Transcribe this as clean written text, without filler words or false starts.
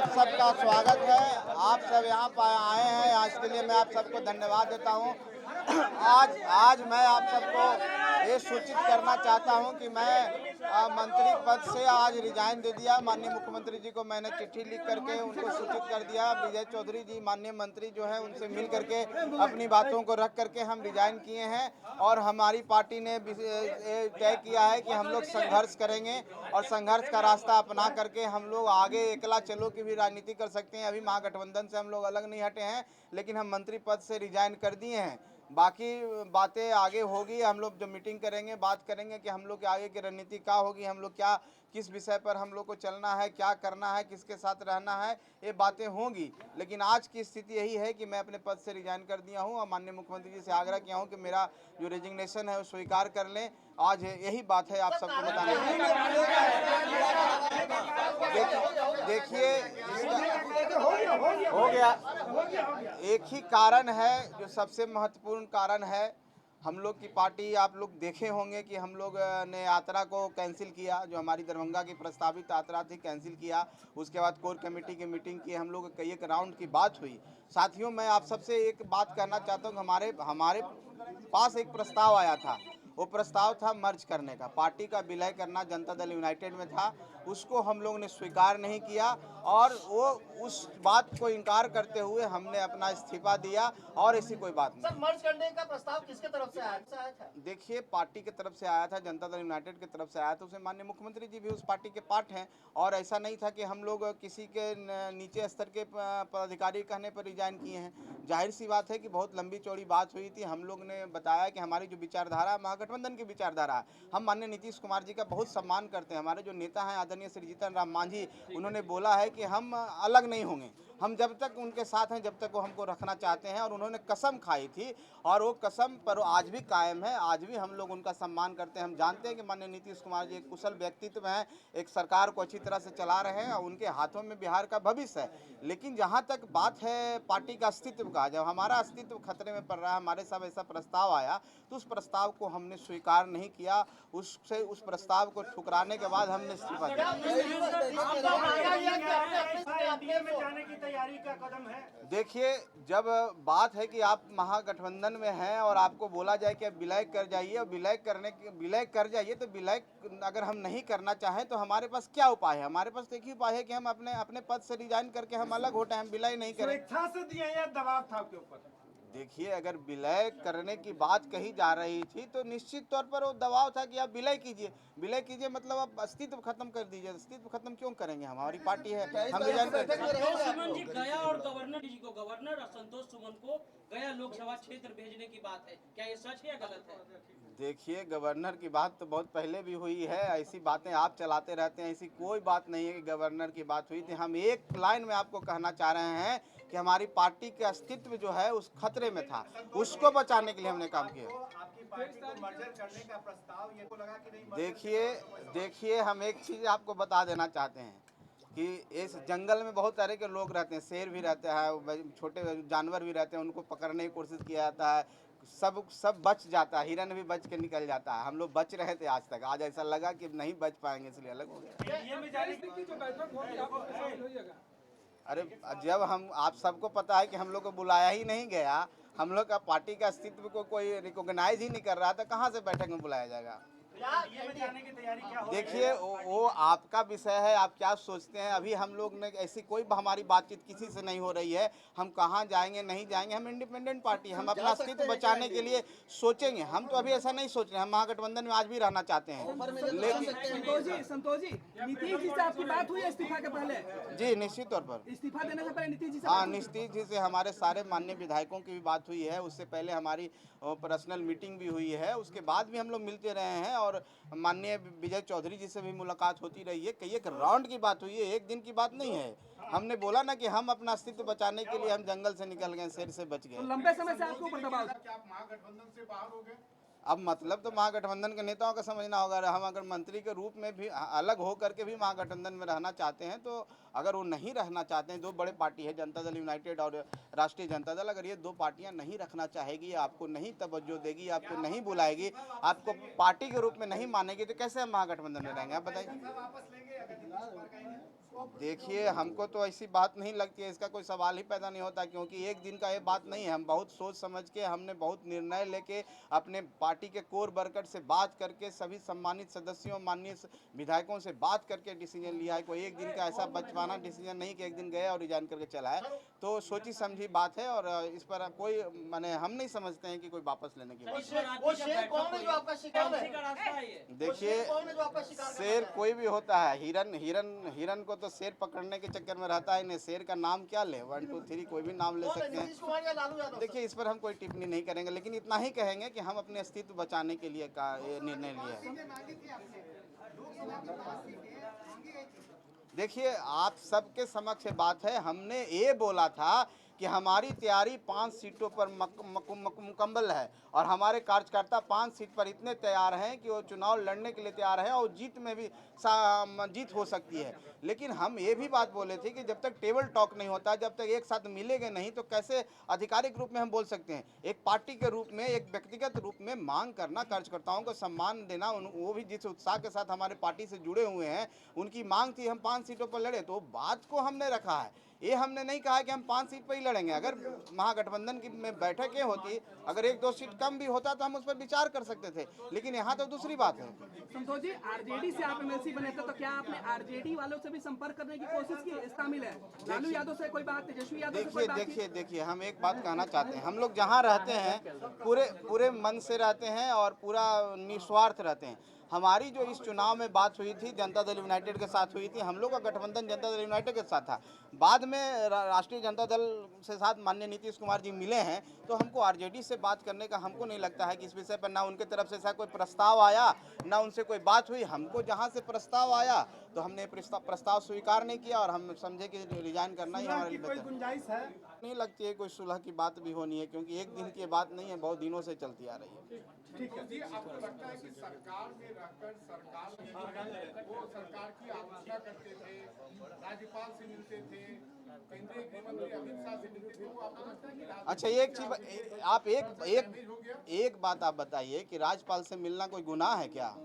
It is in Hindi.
आप सबका स्वागत है। आप सब यहाँ पर आए हैं, आज के लिए मैं आप सबको धन्यवाद देता हूँ। आज मैं आप सबको ये सूचित करना चाहता हूँ कि मैं मंत्री पद से आज रिजाइन दे दिया। माननीय मुख्यमंत्री जी को मैंने चिट्ठी लिख करके उनको सूचित कर दिया। विजय चौधरी जी माननीय मंत्री जो है उनसे मिल करके अपनी बातों को रख करके हम रिजाइन किए हैं और हमारी पार्टी ने तय किया है कि हम लोग संघर्ष करेंगे और संघर्ष का रास्ता अपना करके हम लोग आगे एकला चलो की भी राजनीति कर सकते हैं। अभी महागठबंधन से हम लोग अलग नहीं हटे हैं, लेकिन हम मंत्री पद से रिजाइन कर दिए हैं। बाकी बातें आगे होगी, हम लोग जो मीटिंग करेंगे बात करेंगे कि हम लोग की आगे की रणनीति क्या होगी, हम लोग क्या किस विषय पर हम लोग को चलना है, क्या करना है, किसके साथ रहना है, ये बातें होंगी। लेकिन आज की स्थिति यही है कि मैं अपने पद से रिजाइन कर दिया हूँ और माननीय मुख्यमंत्री जी से आग्रह किया हूँ कि मेरा जो रेजिग्नेशन है वो स्वीकार कर लें। आज यही बात है आप सबको बताने की। देखिए हो गया, एक ही कारण है जो सबसे महत्वपूर्ण कारण है। हम लोग की पार्टी, आप लोग देखे होंगे कि हम लोग ने यात्रा को कैंसिल किया, जो हमारी दरभंगा की प्रस्तावित यात्रा थी कैंसिल किया। उसके बाद कोर कमेटी की मीटिंग की, हम लोग कई एक राउंड की बात हुई। साथियों, मैं आप सबसे एक बात कहना चाहता हूँ, हमारे पास एक प्रस्ताव आया था। वो प्रस्ताव था मर्ज करने का, पार्टी का विलय करना जनता दल यूनाइटेड में था। उसको हम लोग ने स्वीकार नहीं किया और वो उस बात को इनकार करते हुए हमने अपना इस्तीफा दिया और ऐसी कोई बात नहीं। सर, मर्ज करने का प्रस्ताव किसके तरफ से आया था? देखिए, पार्टी की तरफ से आया था, जनता दल यूनाइटेड की तरफ से आया था। उसमें माननीय मुख्यमंत्री जी भी उस पार्टी के पार्ट हैं और ऐसा नहीं था कि हम लोग किसी के नीचे स्तर के पदाधिकारी कहने पर रिजाइन किए हैं। जाहिर सी बात है कि बहुत लंबी चौड़ी बात हुई थी। हम लोग ने बताया कि हमारी जो विचारधारा महागठबंधन की विचारधारा है, हम माननीय नीतीश कुमार जी का बहुत सम्मान करते हैं। हमारे जो नेता हैं आदरणीय श्री जीतन राम मांझी, उन्होंने बोला है कि हम अलग नहीं होंगे, हम जब तक उनके साथ हैं जब तक वो हमको रखना चाहते हैं। और उन्होंने कसम खाई थी और वो कसम पर आज भी कायम है। आज भी हम लोग उनका सम्मान करते हैं। हम जानते हैं कि माननीय नीतीश कुमार जी एक कुशल व्यक्तित्व हैं, एक सरकार को अच्छी तरह से चला रहे हैं और उनके हाथों में बिहार का भविष्य है। लेकिन जहाँ तक बात है पार्टी का अस्तित्व का, जब हमारा अस्तित्व खतरे में पड़ रहा है, हमारे सब ऐसा प्रस्ताव आया तो उस प्रस्ताव को हमने स्वीकार नहीं किया। उस प्रस्ताव को ठुकराने के बाद हमने इस्तीफा दिया। तैयारी का कदम है। देखिए, जब बात है कि आप महागठबंधन में हैं और आपको बोला जाए कि अब विलय कर जाइए और विलय कर जाइए, तो विलय अगर हम नहीं करना चाहें तो हमारे पास क्या उपाय है? हमारे पास एक ही उपाय है कि हम अपने पद से रिजाइन करके हम अलग होते हैं, हम विलय नहीं करें। स्वेच्छा से दिया या दबाव था आपके ऊपर? देखिए, अगर विलय करने की बात कही जा रही थी तो निश्चित तौर पर वो दबाव था कि आप विलय कीजिए। विलय कीजिए मतलब आप अस्तित्व खत्म कर दीजिए। अस्तित्व खत्म क्यों करेंगे? हमारी पार्टी है, हम रिजाइन करेंगे। संतोष सुमन जी गया और गवर्नर जी को, गवर्नर और संतोष सुमन को गया लोकसभा क्षेत्र भेजने की बात है, क्या ये सच है या गलत है? देखिए, गवर्नर की बात तो बहुत पहले भी हुई है। ऐसी बातें आप चलाते रहते हैं, ऐसी कोई बात नहीं है कि गवर्नर की बात हुई थी। हम एक लाइन में आपको कहना चाह रहे हैं कि हमारी पार्टी के अस्तित्व जो है उस खतरे में था, उसको बचाने के लिए हमने काम किया। आपकी पार्टी को मर्जर करने का प्रस्ताव ये को लगा कि नहीं? देखिए, हम एक चीज़ आपको बता देना चाहते हैं कि इस जंगल में बहुत तरह के लोग रहते हैं। शेर भी रहते हैं, छोटे जानवर भी रहते हैं, उनको पकड़ने की कोशिश किया जाता है। सब बच जाता है, हिरन भी बच के निकल जाता है। हम लोग बच रहे थे आज तक, आज ऐसा लगा कि नहीं बच पाएंगे, इसलिए अलग हो गया। अरे, जब हम आप सबको पता है कि हम लोग को बुलाया ही नहीं गया, हम लोग का पार्टी का अस्तित्व को कोई रिकॉग्नाइज ही नहीं कर रहा था, कहाँ से बैठक में बुलाया जाएगा? जाने की तैयारी क्या हो? देखिए, वो आपका विषय है, आप क्या सोचते हैं। अभी हम लोग ने ऐसी कोई हमारी बातचीत किसी से नहीं हो रही है। हम कहाँ जाएंगे नहीं जाएंगे, हम इंडिपेंडेंट पार्टी, हम अपना अस्तित्व बचाने के लिए सोचेंगे। हम तो अभी ऐसा नहीं सोच रहे, हम महागठबंधन में आज भी रहना चाहते हैं। लेकिन संतोष जी, नीतीश जी से आपकी बात हुई इस्तीफा के पहले? जी, निश्चित तौर पर इस्तीफा देने से पहले नीतीश जी से? हाँ, नीतीश जी से हमारे सारे माननीय विधायकों की भी बात हुई है। उससे पहले हमारी पर्सनल मीटिंग भी हुई है। उसके बाद भी हम लोग मिलते रहे हैं और माननीय विजय चौधरी जी से भी मुलाकात होती रही है। कई एक राउंड की बात हुई है, एक दिन की बात नहीं है। हमने बोला ना कि हम अपना अस्तित्व बचाने के लिए हम जंगल से निकल गए, शेर से बच गए। तो लंबे समय से आपके ऊपर दबाव? आप महागठबंधन से बाहर हो गए? अब मतलब तो महागठबंधन के नेताओं का समझना होगा। हम अगर मंत्री के रूप में भी अलग हो करके भी महागठबंधन में रहना चाहते हैं, तो अगर वो नहीं रहना चाहते हैं, दो बड़े पार्टी है जनता दल यूनाइटेड और राष्ट्रीय जनता दल, अगर ये दो पार्टियां नहीं रखना चाहेगी, आपको नहीं तवज्जो देगी, आपको नहीं बुलाएगी, आपको पार्टी के रूप में नहीं मानेगी, तो कैसे हम महागठबंधन में रहेंगे? आप बताइए। देखिए, हमको तो ऐसी बात नहीं लगती है, इसका कोई सवाल ही पैदा नहीं होता, क्योंकि एक दिन का ये बात नहीं है। हम बहुत सोच समझ के, हमने बहुत निर्णय लेके, अपने पार्टी के कोर वर्कर से बात करके, सभी सम्मानित सदस्यों, माननीय विधायकों से बात करके डिसीजन लिया है। कोई एक दिन का ऐसा बचपना डिसीजन नहीं कि एक दिन गया और रिजाइन करके चला है। तो सोची समझी बात है, और इस पर कोई माने हम नहीं समझते हैं कि कोई वापस लेने की बात। वो शेर कौन है जो आपका शिकार है? का रास्ता है ये। देखिए, कौन है जो आपका शिकार करना शेर चाहता है? कोई भी होता है, हिरन को तो शेर पकड़ने के चक्कर में रहता है। इन्हें शेर का नाम क्या ले, 1 2 3 कोई भी नाम ले कौन है, सकते नीतीश कुमार या लालू यादव? हैं। देखिए, इस पर हम कोई टिप्पणी नहीं करेंगे, लेकिन इतना ही कहेंगे कि हम अपने अस्तित्व बचाने के लिए का ये निर्णय लिया है। देखिए, आप सबके समक्ष बात है, हमने ये बोला था कि हमारी तैयारी 5 सीटों पर मुकम्मल है, और हमारे कार्यकर्ता 5 सीट पर इतने तैयार हैं कि वो चुनाव लड़ने के लिए तैयार है, और जीत में भी जीत हो सकती है। लेकिन हम ये भी बात बोले थे कि जब तक टेबल टॉक नहीं होता, जब तक एक साथ मिलेंगे नहीं, तो कैसे आधिकारिक रूप में हम बोल सकते हैं। एक पार्टी के रूप में, एक व्यक्तिगत रूप में मांग करना, कार्यकर्ताओं को सम्मान देना, वो भी जिस उत्साह के साथ हमारे पार्टी से जुड़े हुए हैं, उनकी मांग थी हम 5 सीटों पर लड़े, तो बात को हमने रखा है। ये हमने नहीं कहा कि हम 5 सीट पर ही लड़ेंगे। अगर महागठबंधन की में बैठकें होती, अगर 1 2 सीट कम भी होता तो हम उस पर विचार कर सकते थे, लेकिन यहाँ तो दूसरी बात है। संतोष जी, आरजेडी से आप एमएलसी बने थे, तो क्या आपने आरजेडी वालों से भी संपर्क करने की कोशिश की? शामिल है लालू यादव से कोई बात, तेजस्वी यादव से कोई बात? देखिए, हम एक बात कहना चाहते हैं। हम लोग जहाँ रहते हैं, पूरे मन से रहते हैं और पूरा निस्वार्थ रहते हैं। हमारी जो इस चुनाव में बात हुई थी, जनता दल यूनाइटेड के साथ हुई थी। हम लोग का गठबंधन जनता दल यूनाइटेड के साथ था। बाद में राष्ट्रीय जनता दल से साथ माननीय नीतीश कुमार जी मिले हैं, तो हमको आरजेडी से बात करने का हमको नहीं लगता है कि इस विषय पर ना उनके तरफ से ऐसा कोई प्रस्ताव आया, ना उनसे कोई बात हुई। हमको जहाँ से प्रस्ताव आया तो हमने प्रस्ताव स्वीकार नहीं किया, और हम समझे कि रिजाइन करना ही हमारे लिए बेहतर है। गुंजाइश है? नहीं लगती है कोई सुलह की बात भी होनी है, क्योंकि एक दिन की बात नहीं है, बहुत दिनों से चलती आ रही है। जी, आपको लगता है कि सरकार में रहकर सरकार में वो सरकार की आलोचना करते थे, राज्यपाल से मिलते थे, केंद्रीय गृह मंत्री अमित शाह से मिलते थे, वो आपको लगता है कि अच्छा, एक चीज आप एक बात आप बताइए कि राज्यपाल से मिलना कोई गुनाह है क्या?